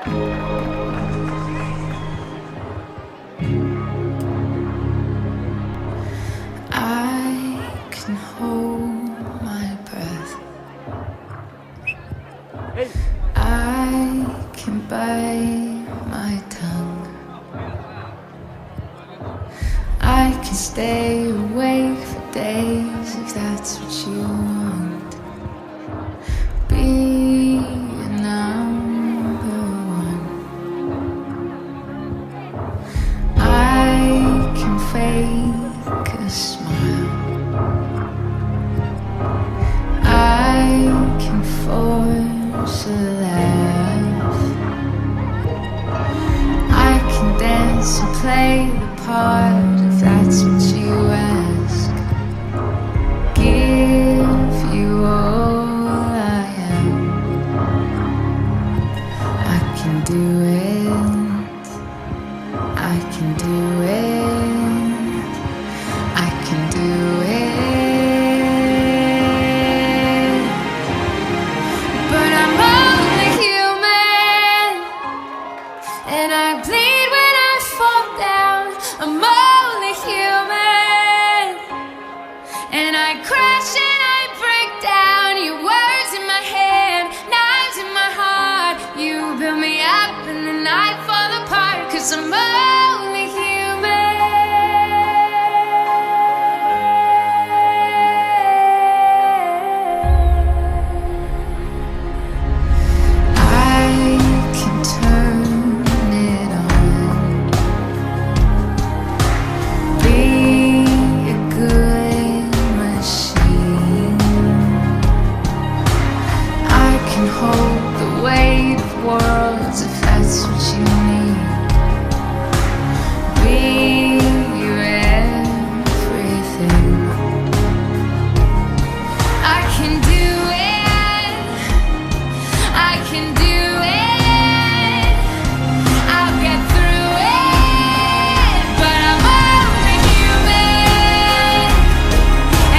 I can hold my breath. I can bite my tongue. I can stay awake for days if that's what you want. Be your number one. I can fake a smile. I can force a laugh. I can dance and play the part if that's what you ask. Give you all I am. I can do it. I can do it. I can do it. But I'm only human, and I bleed when I fall down. I'm only human, and I crash and I break down. Your words in my head, knives in my heart. You build me up and then I fall apart, 'cause I'm only human. I can turn it on. Be a good machine. I can hold the weight of worlds if that's what you need. Be your everything. I can do it. I can do it. I'll get through it. But I'm only human,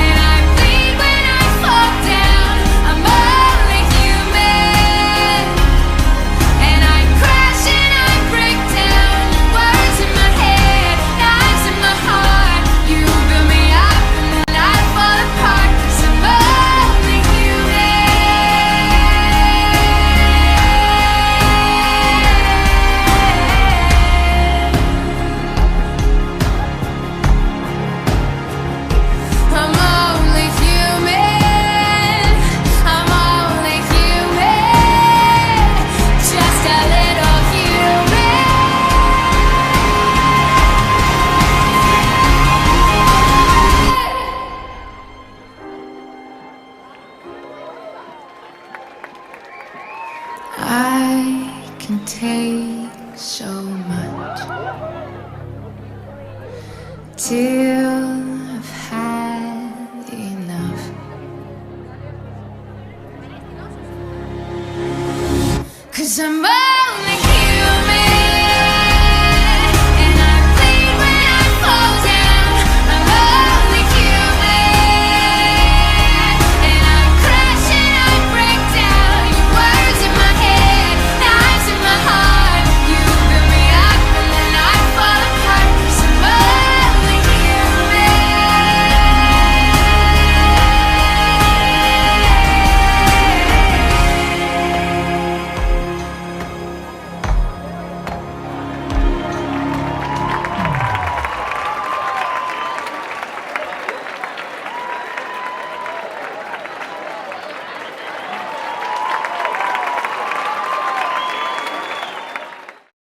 and I bleed when I fall down. I'm only human, and I crash and I break down. Words in my head, knives in my heart. You build me up and then I fall apart, 'cause I'm only human. I'm only human. I'm only human. Just a little human. I can take so much till I've had enough. 'Cause I'm